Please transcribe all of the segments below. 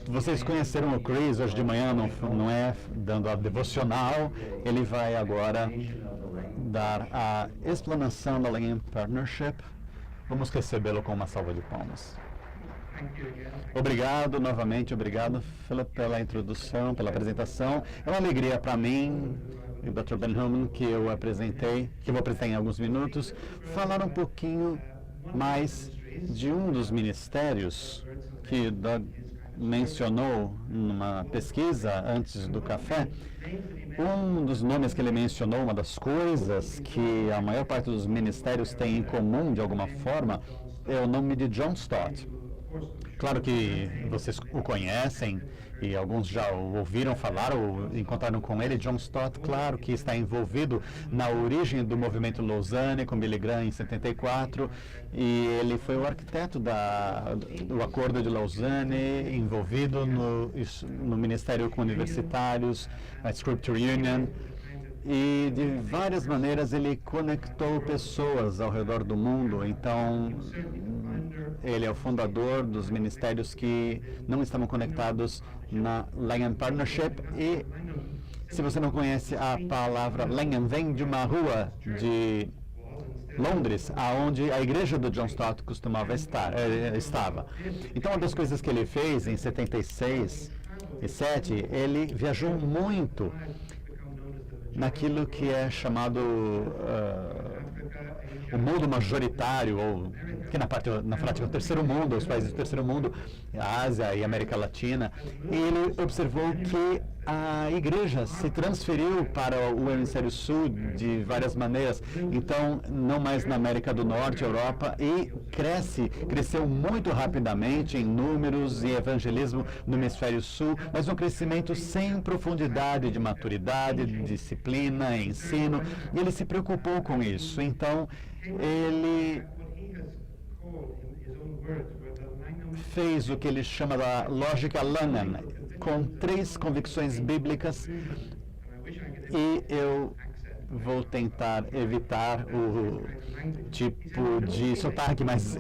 Vocês conheceram o Chris hoje de manhã, não é? Dando a devocional. Ele vai agora dar a explanação da Langham Partnership. Vamos recebê-lo com uma salva de palmas. Obrigado novamente, obrigado pela introdução, pela apresentação. É uma alegria para mim e o Dr. Benjamin, que eu vou apresentar em alguns minutos, falar um pouquinho mais de um dos ministérios que Doug mencionou numa pesquisa antes do café. Um dos nomes que ele mencionou, uma das coisas que a maior parte dos ministérios tem em comum de alguma forma, é o nome de John Stott. Claro que vocês o conhecem e alguns já o ouviram falar ou encontraram com ele. John Stott, claro que está envolvido na origem do movimento Lausanne com Billy Graham em 74 e ele foi o arquiteto do Acordo de Lausanne, envolvido no Ministério com Universitários, a Scripture Union. E de várias maneiras ele conectou pessoas ao redor do mundo. Então, ele é o fundador dos ministérios que não estavam conectados na Langham Partnership. E, se você não conhece a palavra Langham, vem de uma rua de Londres, aonde a igreja do John Stott estava. Então, uma das coisas que ele fez em 76 e 7, ele viajou muito naquilo que é chamado o mundo majoritário, ou que na prática é o terceiro mundo, os países do terceiro mundo, a Ásia e a América Latina, e ele observou que a igreja se transferiu para o hemisfério sul de várias maneiras, então não mais na América do Norte, Europa, e cresceu muito rapidamente em números e evangelismo no hemisfério sul, mas um crescimento sem profundidade de maturidade, de disciplina, ensino, e ele se preocupou com isso. Então, ele fez o que ele chama da lógica Langham, com 3 convicções bíblicas, e eu vou tentar evitar o tipo de sotaque, mas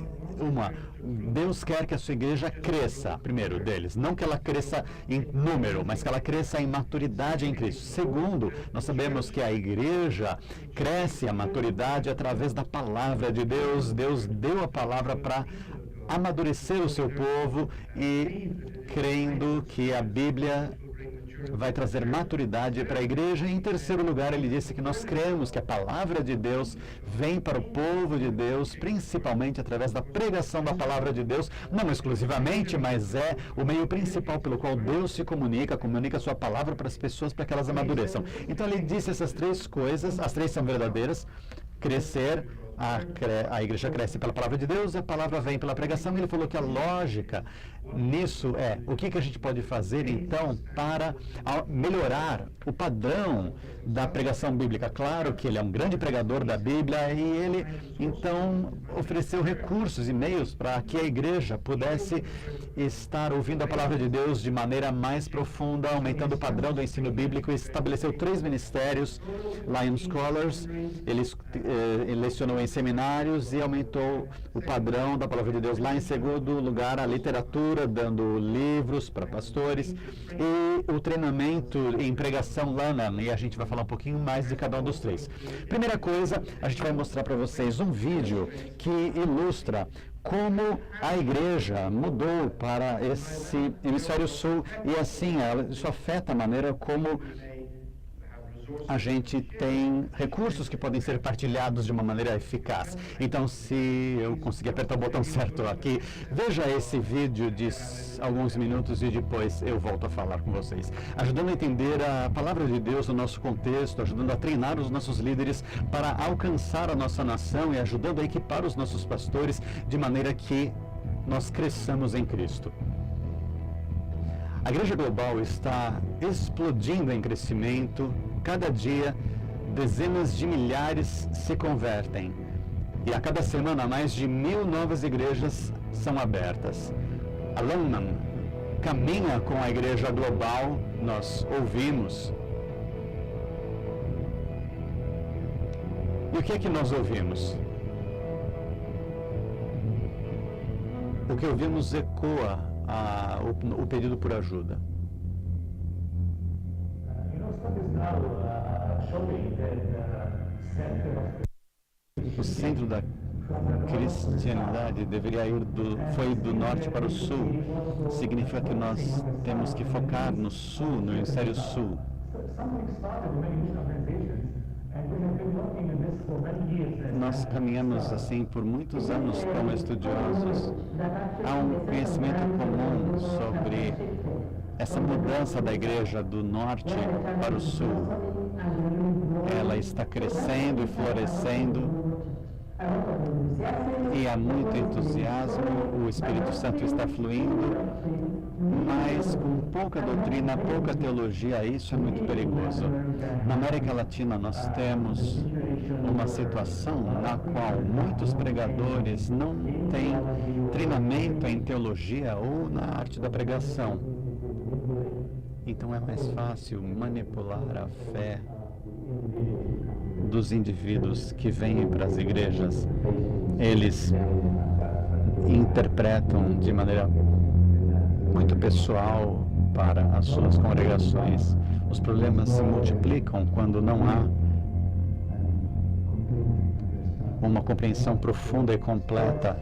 Deus quer que a sua igreja cresça, primeiro deles, não que ela cresça em número, mas que ela cresça em maturidade em Cristo. Segundo, nós sabemos que a igreja cresce a maturidade através da palavra de Deus. Deus deu a palavra para amadurecer o seu povo, e crendo que a Bíblia vai trazer maturidade para a igreja. Em terceiro lugar, ele disse que nós cremos que a palavra de Deus vem para o povo de Deus, principalmente através da pregação da palavra de Deus, não exclusivamente, mas é o meio principal pelo qual Deus se comunica a sua palavra para as pessoas, para que elas amadureçam. Então ele disse essas 3 coisas, as 3 são verdadeiras: crescer, a igreja cresce pela palavra de Deus, a palavra vem pela pregação. Ele falou que a lógica nisso é o que a gente pode fazer então para melhorar o padrão da pregação bíblica. Claro que ele é um grande pregador da Bíblia, e ele então ofereceu recursos e meios para que a igreja pudesse estar ouvindo a palavra de Deus de maneira mais profunda, aumentando o padrão do ensino bíblico. Estabeleceu 3 ministérios, Lion Scholars, ele lecionou em seminários e aumentou o padrão da palavra de Deus. Lá em segundo lugar, a literatura, dando livros para pastores, e o treinamento em pregação Langham, e a gente vai falar um pouquinho mais de cada um dos 3. Primeira coisa, a gente vai mostrar para vocês um vídeo que ilustra como a igreja mudou para esse hemisfério sul, e assim isso afeta a maneira como a gente tem recursos que podem ser partilhados de uma maneira eficaz. Então, se eu conseguir apertar o botão certo aqui, veja esse vídeo de alguns minutos e depois eu volto a falar com vocês, ajudando a entender a palavra de Deus no nosso contexto, ajudando a treinar os nossos líderes para alcançar a nossa nação e ajudando a equipar os nossos pastores de maneira que nós cresçamos em Cristo. A Igreja Global está explodindo em crescimento. Cada dia, dezenas de milhares se convertem. E a cada semana, mais de 1000 novas igrejas são abertas. A Langham caminha com a Igreja Global, nós ouvimos. E o que é que nós ouvimos? O que ouvimos ecoa o pedido por ajuda. O centro da cristianidade deveria foi do norte para o sul. Significa que nós temos que focar no sul, no hemisfério sul. Nós caminhamos assim por muitos anos como estudiosos. Há um conhecimento comum sobre essa mudança da igreja do norte para o sul. Ela está crescendo e florescendo. E há muito entusiasmo, o Espírito Santo está fluindo, mas com pouca doutrina, pouca teologia, isso é muito perigoso. Na América Latina nós temos uma situação na qual muitos pregadores não têm treinamento em teologia ou na arte da pregação. Então é mais fácil manipular a fé dos indivíduos que vêm para as igrejas. Eles interpretam de maneira muito pessoal para as suas congregações. Os problemas se multiplicam quando não há uma compreensão profunda e completa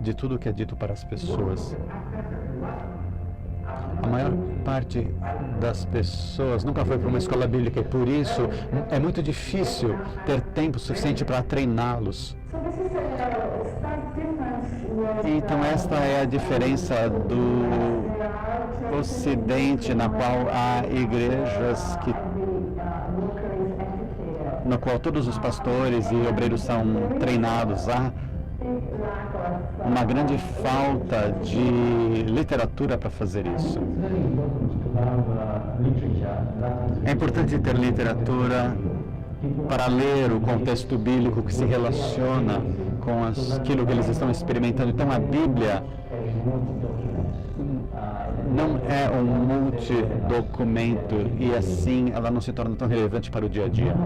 de tudo o que é dito para as pessoas. A maior parte das pessoas nunca foi para uma escola bíblica e por isso é muito difícil ter tempo suficiente para treiná-los. Então esta é a diferença do Ocidente, na qual há igrejas na qual todos os pastores e obreiros são treinados. Há uma grande falta de literatura para fazer isso. É importante ter literatura para ler o contexto bíblico que se relaciona com aquilo que eles estão experimentando. Então a Bíblia não é um multidocumento e assim ela não se torna tão relevante para o dia a dia.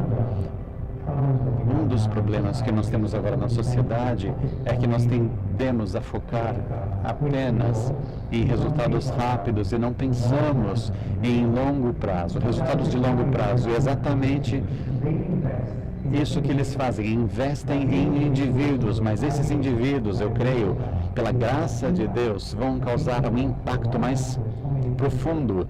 Um dos problemas que nós temos agora na sociedade é que nós tendemos a focar apenas em resultados rápidos e não pensamos em longo prazo, resultados de longo prazo. E exatamente isso que eles fazem, investem em indivíduos, mas esses indivíduos, eu creio, pela graça de Deus, vão causar um impacto mais profundo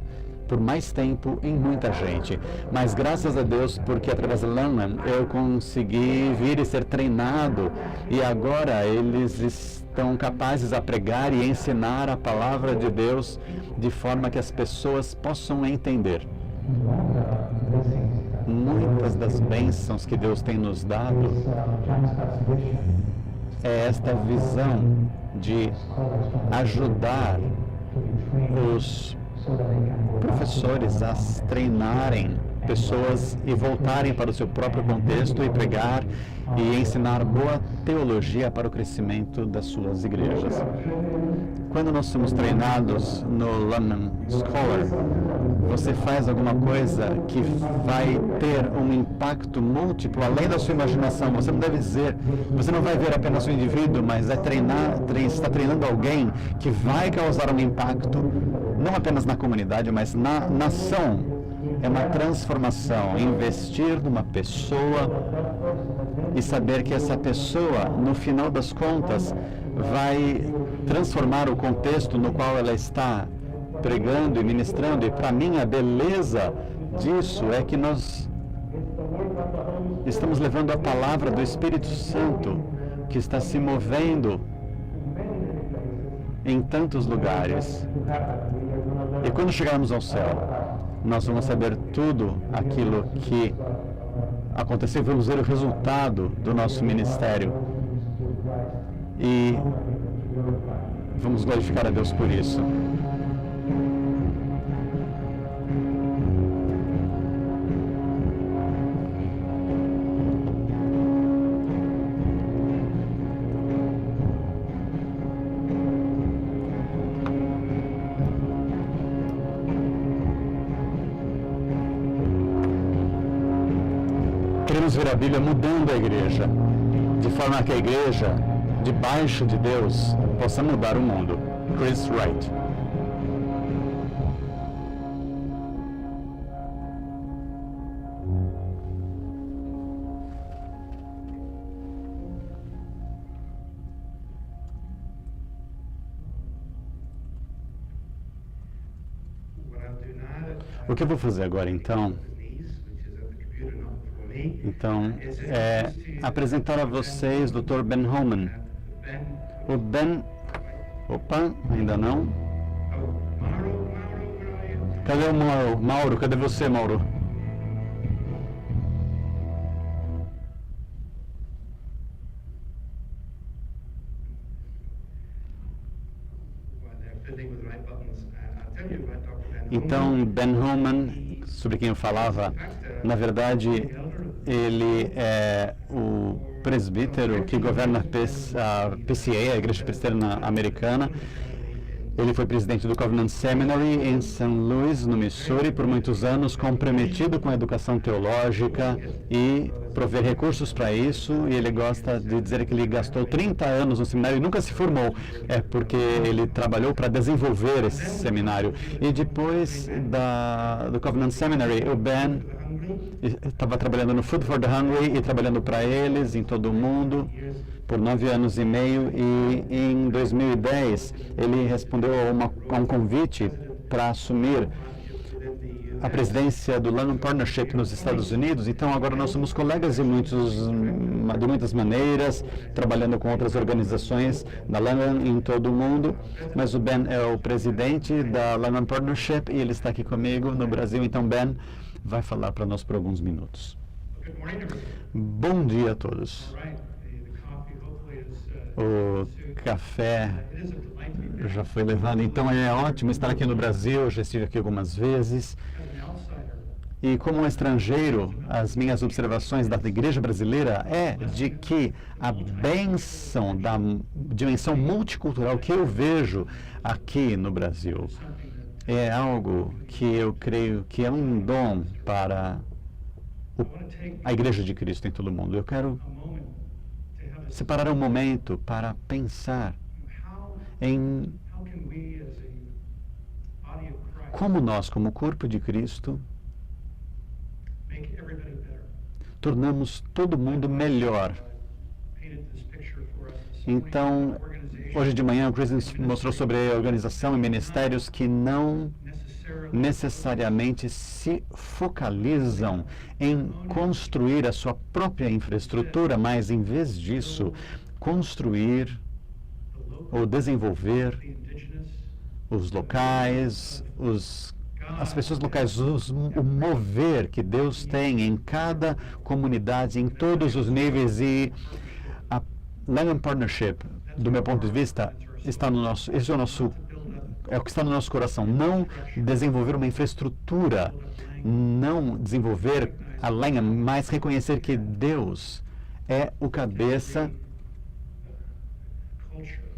por mais tempo em muita gente. Mas graças a Deus, porque através da Lanham eu consegui vir e ser treinado e agora eles estão capazes a pregar e ensinar a palavra de Deus de forma que as pessoas possam entender. Muitas das bênçãos que Deus tem nos dado é esta visão de ajudar os professores a treinarem pessoas e voltarem para o seu próprio contexto e pregar e ensinar boa teologia para o crescimento das suas igrejas. Quando nós somos treinados no London Scholar, você faz alguma coisa que vai ter um impacto múltiplo além da sua imaginação. Você não deve dizer, você não vai ver apenas o indivíduo, mas está treinando alguém que vai causar um impacto não apenas na comunidade, mas na nação. É uma transformação, investir numa pessoa e saber que essa pessoa, no final das contas, vai transformar o contexto no qual ela está pregando e ministrando. E para mim a beleza disso é que nós estamos levando a palavra do Espírito Santo que está se movendo em tantos lugares. E quando chegarmos ao céu, nós vamos saber tudo aquilo que aconteceu, vamos ver o resultado do nosso ministério e vamos glorificar a Deus por isso. Queremos ver a Bíblia mudando a igreja, de forma que a igreja, debaixo de Deus, possa mudar o mundo. Chris Wright. O que eu vou fazer agora, então, é apresentar a vocês o Dr. Ben Holman. O Ben... Opa, ainda não. Cadê o Mauro? Mauro, cadê você, Mauro? Então, Ben Holman, sobre quem eu falava, na verdade, ele é o presbítero que governa a PCA, a Igreja Presbiteriana Americana. Ele foi presidente do Covenant Seminary em St. Louis, no Missouri, por muitos anos, comprometido com a educação teológica e prover recursos para isso. E ele gosta de dizer que ele gastou 30 anos no seminário e nunca se formou, porque ele trabalhou para desenvolver esse seminário. E depois do Covenant Seminary, o Ben estava trabalhando no Food for the Hungry e trabalhando para eles em todo o mundo por 9 anos e meio, e em 2010 ele respondeu a um convite para assumir a presidência do London Partnership nos Estados Unidos. Então agora nós somos colegas de muitas maneiras, trabalhando com outras organizações da London em todo o mundo, mas o Ben é o presidente da London Partnership e ele está aqui comigo no Brasil. Então Ben vai falar para nós por alguns minutos. Bom dia a todos. O café já foi levado, então é ótimo estar aqui no Brasil. Já estive aqui algumas vezes. E como um estrangeiro, as minhas observações da igreja brasileira é de que a bênção da dimensão multicultural que eu vejo aqui no Brasil é algo que eu creio que é um dom para a Igreja de Cristo em todo o mundo. Eu quero separar um momento para pensar em como nós, como corpo de Cristo, tornamos todo mundo melhor. Então, hoje de manhã, o Chris mostrou sobre a organização e ministérios que não necessariamente se focalizam em construir a sua própria infraestrutura, mas, em vez disso, construir ou desenvolver os locais, as pessoas locais, o mover que Deus tem em cada comunidade, em todos os níveis. E a London Partnership, do meu ponto de vista, está no nosso, esse é o que está no nosso coração. Não desenvolver uma infraestrutura, não desenvolver a lenha, mas reconhecer que Deus é o cabeça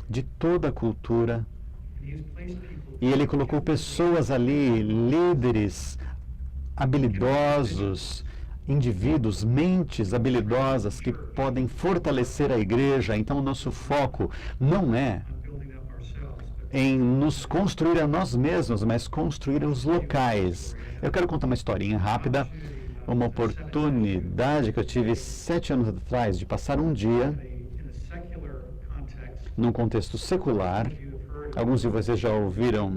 de toda a cultura. E Ele colocou pessoas ali, líderes habilidosos, indivíduos, mentes habilidosas que podem fortalecer a igreja. Então, o nosso foco não é em nos construir a nós mesmos, mas construir os locais. Eu quero contar uma historinha rápida, uma oportunidade que eu tive 7 anos atrás de passar um dia num contexto secular. Alguns de vocês já ouviram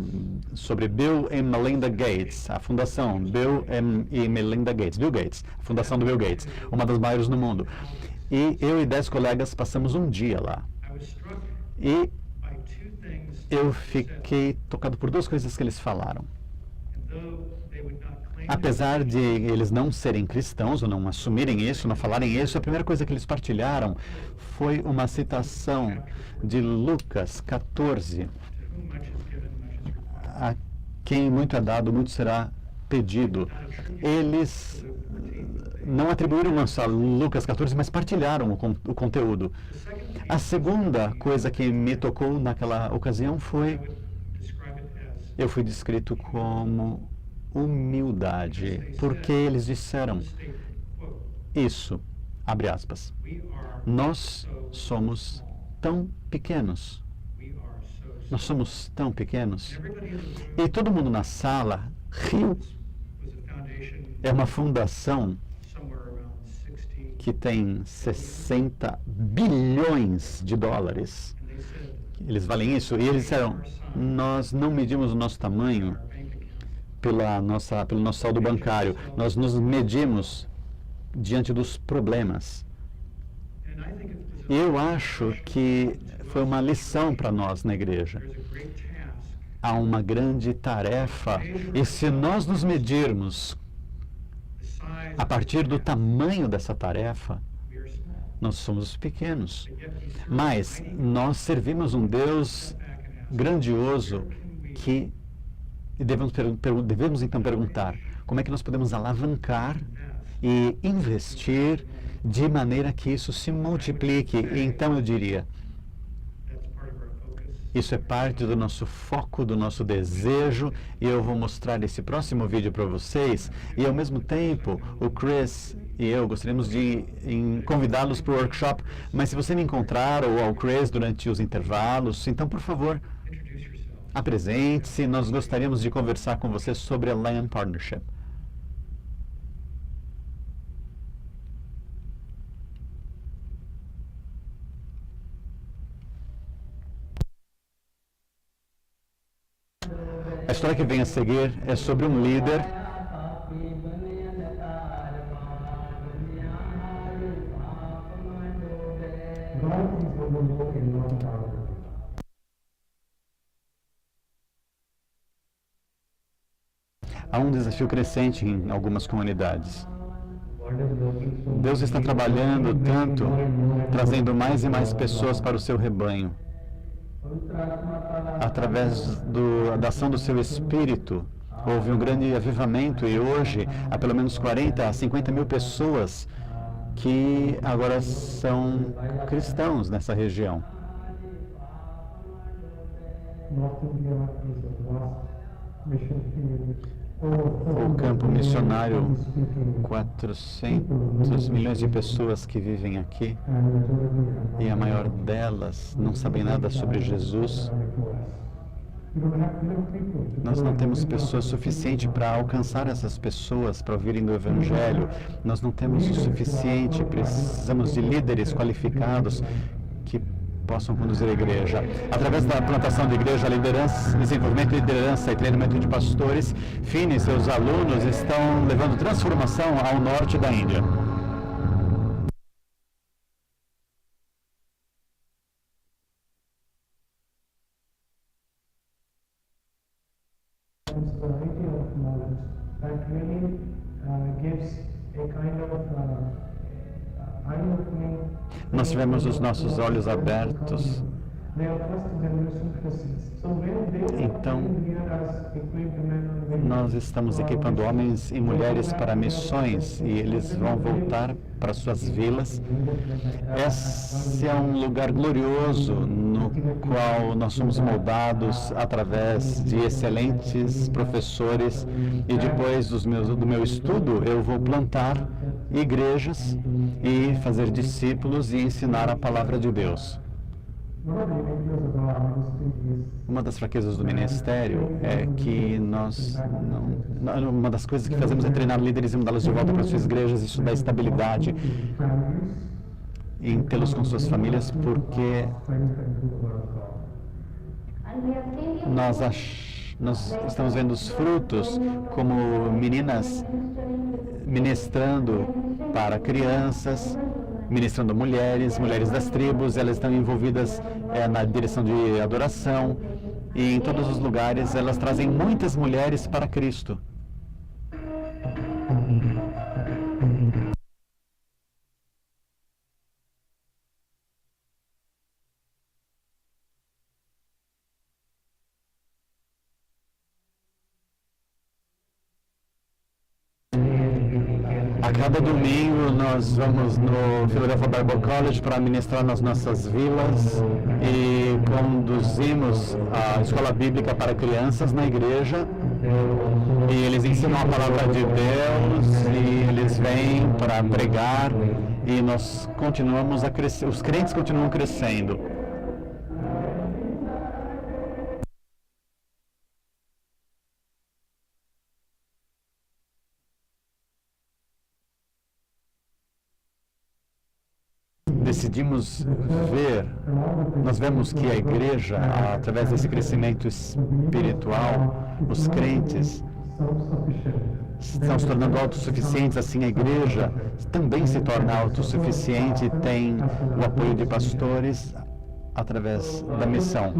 sobre Bill e Melinda Gates, a fundação Bill e Melinda Gates, Bill Gates, a fundação do Bill Gates, uma das maiores no mundo. E eu e 10 colegas passamos um dia lá. E eu fiquei tocado por 2 coisas que eles falaram. Apesar de eles não serem cristãos, ou não assumirem isso, não falarem isso, a primeira coisa que eles partilharam foi uma citação de Lucas 14. A quem muito é dado, muito será pedido. Eles não atribuíram a Lucas 14, mas partilharam o conteúdo. A segunda coisa que me tocou naquela ocasião foi, eu fui descrito como humildade, porque eles disseram isso, abre aspas, nós somos tão pequenos, Nós somos tão pequenos. E todo mundo na sala riu. É uma fundação que tem 60 bilhões de dólares. Eles valem isso. E eles disseram, nós não medimos o nosso tamanho pelo nosso saldo bancário. Nós nos medimos diante dos problemas. Eu acho que foi uma lição para nós na igreja. Há uma grande tarefa, e se nós nos medirmos a partir do tamanho dessa tarefa, nós somos pequenos. Mas nós servimos um Deus grandioso que devemos então perguntar como é que nós podemos alavancar e investir de maneira que isso se multiplique. E então eu diria, isso é parte do nosso foco, do nosso desejo, e eu vou mostrar esse próximo vídeo para vocês. E ao mesmo tempo, o Chris e eu gostaríamos de convidá-los para o workshop, mas se você me encontrar ou ao Chris durante os intervalos, então, por favor, apresente-se. Nós gostaríamos de conversar com você sobre a Lion Partnership. A história que vem a seguir é sobre um líder há um desafio crescente em algumas comunidades. Deus está trabalhando tanto, trazendo mais e mais pessoas para o seu rebanho. Através da ação do seu Espírito, houve um grande avivamento e hoje há pelo menos 40 a 50 mil pessoas que agora são cristãos nessa região. O campo missionário, 400 milhões de pessoas que vivem aqui, e a maior delas não sabem nada sobre Jesus. Nós não temos pessoas suficientes para alcançar essas pessoas, para ouvirem do Evangelho. Nós não temos o suficiente, precisamos de líderes qualificados que possam conduzir a igreja. Através da plantação de igreja, liderança, desenvolvimento de liderança e treinamento de pastores, Finney e seus alunos estão levando transformação ao norte da Índia. Nós tivemos os nossos olhos abertos. Então, nós estamos equipando homens e mulheres para missões e eles vão voltar para suas vilas. Esse é um lugar glorioso no qual nós somos moldados através de excelentes professores e depois do meu estudo eu vou plantar igrejas e fazer discípulos e ensinar a palavra de Deus. Uma das fraquezas do ministério é que uma das coisas que fazemos é treinar líderes e mudá-los de volta para suas igrejas. Isso dá estabilidade em tê-los com suas famílias, porque nós estamos vendo os frutos como meninas ministrando para crianças, ministrando mulheres das tribos, elas estão envolvidas na direção de adoração e em todos os lugares elas trazem muitas mulheres para Cristo. A cada domingo nós vamos no Philadelphia Bible College para ministrar nas nossas vilas e conduzimos a escola bíblica para crianças na igreja e eles ensinam a palavra de Deus e eles vêm para pregar e nós continuamos a crescer, os crentes continuam crescendo. decidimos nós vemos que a igreja, através desse crescimento espiritual, os crentes estão se tornando autossuficientes, assim a igreja também se torna autossuficiente e tem o apoio de pastores através da missão.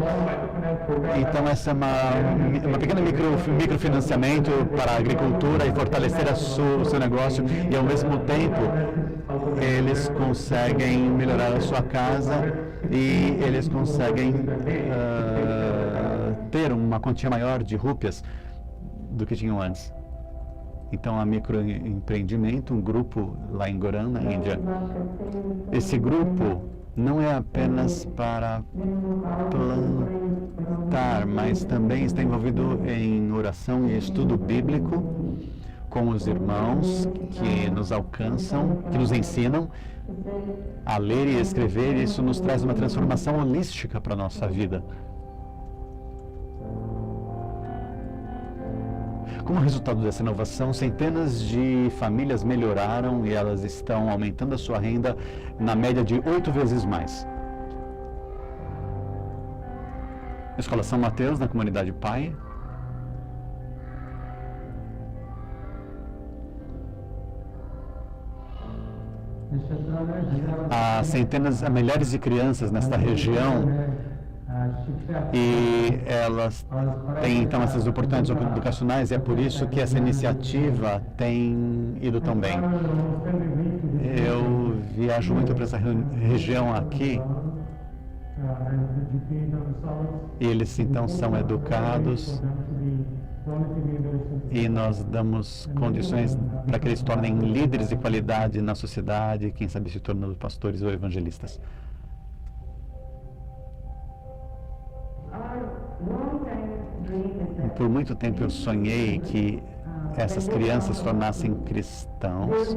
Então, essa é uma pequena microfinanciamento para a agricultura e fortalecer o seu negócio, e ao mesmo tempo eles conseguem melhorar a sua casa e eles conseguem ter uma quantia maior de rúpias do que tinham antes. Então, a microempreendimento, um grupo lá em Goran, na Índia. Esse grupo não é apenas para plantar, mas também está envolvido em oração e estudo bíblico com os irmãos que nos alcançam, que nos ensinam a ler e escrever. E isso nos traz uma transformação holística para a nossa vida. Como resultado dessa inovação, centenas de famílias melhoraram e elas estão aumentando a sua renda na média de 8 vezes mais. Escola São Mateus, na comunidade Pai. Há milhares de crianças nesta região e elas têm então essas oportunidades educacionais, e é por isso que essa iniciativa tem ido tão bem. Eu viajo muito para essa região aqui e eles então são educados e nós damos condições para que eles se tornem líderes de qualidade na sociedade, quem sabe se tornando pastores ou evangelistas. Por muito tempo eu sonhei que essas crianças se tornassem cristãos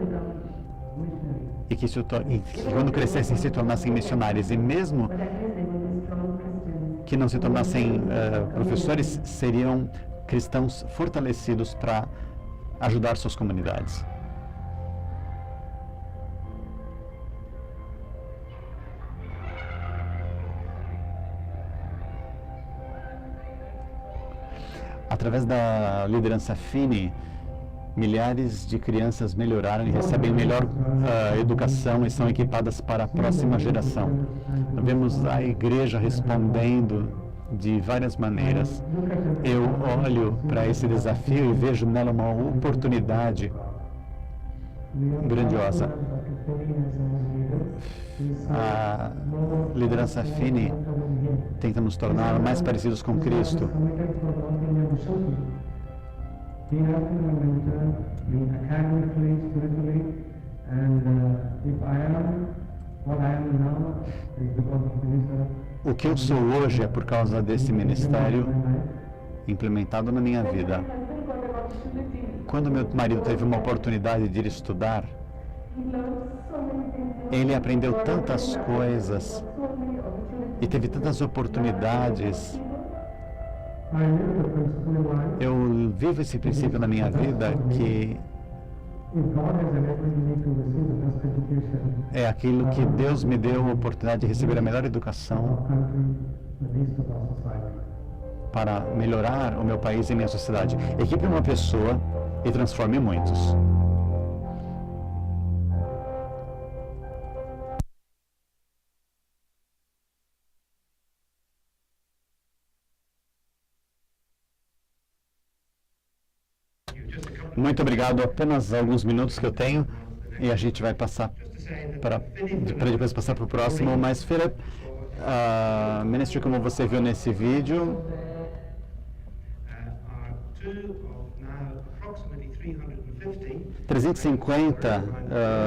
e que quando crescessem se tornassem missionários, e mesmo que não se tornassem professores, seriam cristãos fortalecidos para ajudar suas comunidades. Através da liderança FINI, milhares de crianças melhoraram e recebem melhor educação e são equipadas para a próxima geração. Nós vemos a igreja respondendo de várias maneiras. Eu olho para esse desafio e vejo nela uma oportunidade grandiosa. A liderança FINI tenta nos tornar mais parecidos com Cristo. O que eu sou hoje é por causa desse ministério implementado na minha vida. Quando meu marido teve uma oportunidade de ir estudar, ele aprendeu tantas coisas e teve tantas oportunidades. Eu vivo esse princípio na minha vida, que é aquilo que Deus me deu a oportunidade de receber a melhor educação para melhorar o meu país e minha sociedade. Equipe uma pessoa e transforme muitos. Muito obrigado. Apenas alguns minutos que eu tenho e a gente vai passar para depois passar para o próximo. Mas, Philip, ministro, como você viu nesse vídeo, 350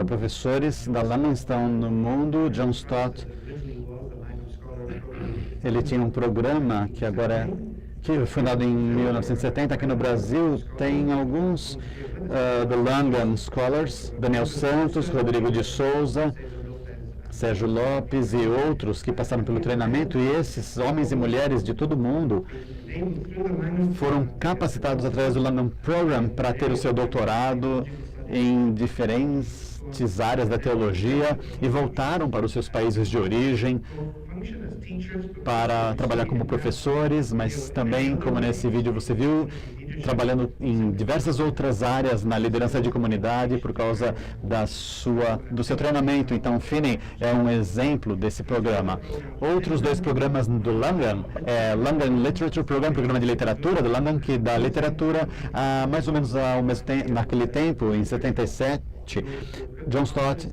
professores da London estão no mundo. John Stott, ele tinha um programa que agora que foi fundado em 1970 aqui no Brasil. Tem alguns do Langham Scholars, Daniel Santos, Rodrigo de Souza, Sérgio Lopes e outros que passaram pelo treinamento, e esses homens e mulheres de todo o mundo foram capacitados através do Langham Program para ter o seu doutorado em diferentes diferentes áreas da teologia e voltaram para os seus países de origem para trabalhar como professores, mas também, como nesse vídeo você viu, trabalhando em diversas outras áreas na liderança de comunidade por causa do seu treinamento. Então, Finney é um exemplo desse programa. Outros dois programas do London, London Literature Program, programa de literatura do London, que dá literatura mais ou menos ao mesmo tempo, naquele tempo, em 77, John Stott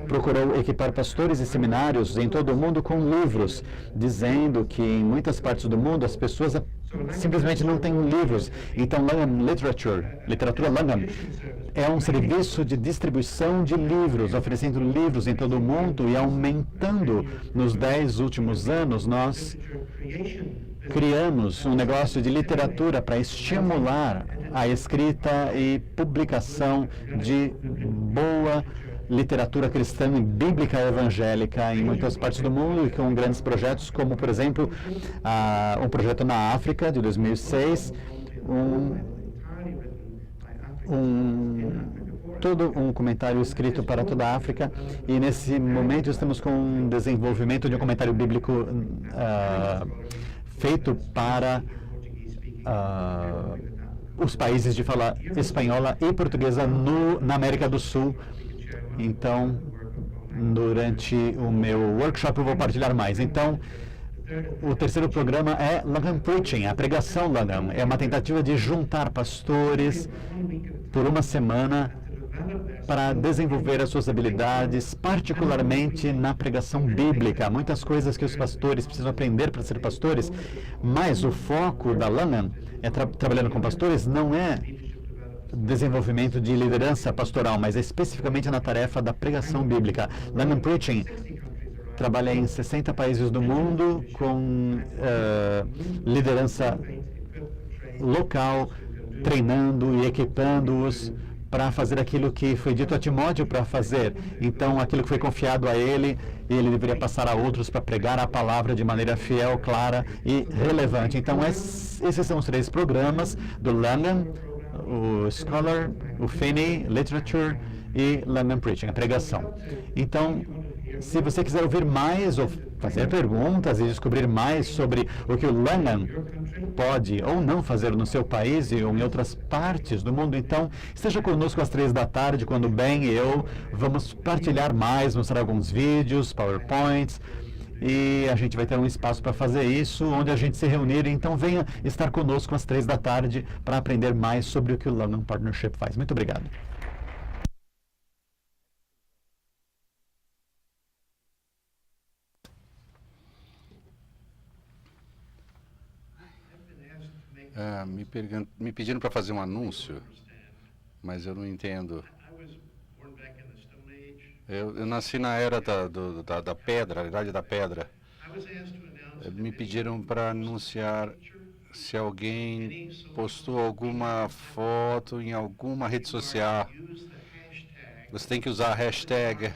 procurou equipar pastores e seminários em todo o mundo com livros, dizendo que em muitas partes do mundo as pessoas simplesmente não têm livros. Então, London Literature, literatura London, é um serviço de distribuição de livros, oferecendo livros em todo o mundo e aumentando. Nos 10 últimos anos, nós criamos um negócio de literatura para estimular a escrita e publicação de boa literatura cristã e bíblica evangélica em muitas partes do mundo, e com grandes projetos, como, por exemplo, um projeto na África, de 2006, todo um comentário escrito para toda a África, e nesse momento estamos com um desenvolvimento de um comentário bíblico feito para os países de fala espanhola e portuguesa na América do Sul. Então, durante o meu workshop eu vou partilhar mais. Então, o terceiro programa é London Preaching, a pregação London. É uma tentativa de juntar pastores por uma semana para desenvolver as suas habilidades, particularmente na pregação bíblica. Muitas coisas que os pastores precisam aprender para ser pastores, mas o foco da London trabalhando com pastores não é desenvolvimento de liderança pastoral, mas especificamente na tarefa da pregação bíblica. London Preaching trabalha em 60 países do mundo com liderança local, treinando e equipando-os para fazer aquilo que foi dito a Timóteo para fazer. Então, aquilo que foi confiado a ele deveria passar a outros para pregar a palavra de maneira fiel, clara e relevante. Então, esses são os 3 programas do London: o Scholar, o Finney Literature e London Preaching, a pregação. Então, se você quiser ouvir mais ou fazer perguntas e descobrir mais sobre o que o London pode ou não fazer no seu país ou em outras partes do mundo, então esteja conosco às 3 da tarde, quando Ben e eu vamos partilhar mais, mostrar alguns vídeos, PowerPoints, e a gente vai ter um espaço para fazer isso, onde a gente se reunir. Então venha estar conosco às 3 da tarde para aprender mais sobre o que o London Partnership faz. Muito obrigado. Me pediram para fazer um anúncio, mas eu não entendo. Eu nasci na era da pedra, a idade da pedra. Me pediram para anunciar se alguém postou alguma foto em alguma rede social. Você tem que usar a hashtag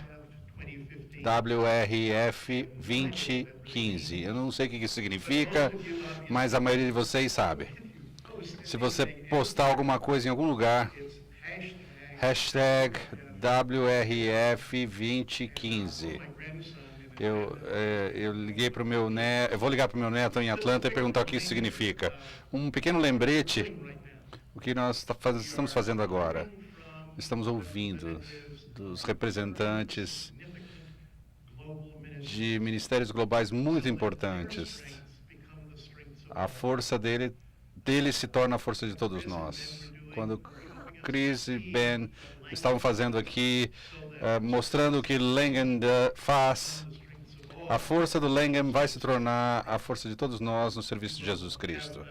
WRF2015. Eu não sei o que isso significa, mas a maioria de vocês sabe. Se você postar alguma coisa em algum lugar, hashtag WRF2015. Eu liguei para o meu neto, eu vou ligar para o meu neto em Atlanta e perguntar o que isso significa. Um pequeno lembrete, o que nós estamos fazendo agora. Estamos ouvindo dos representantes de ministérios globais muito importantes. A força dele se torna a força de todos nós. Quando Chris e Ben estavam fazendo aqui, mostrando o que Langham faz, a força do Langham vai se tornar a força de todos nós no serviço de Jesus Cristo.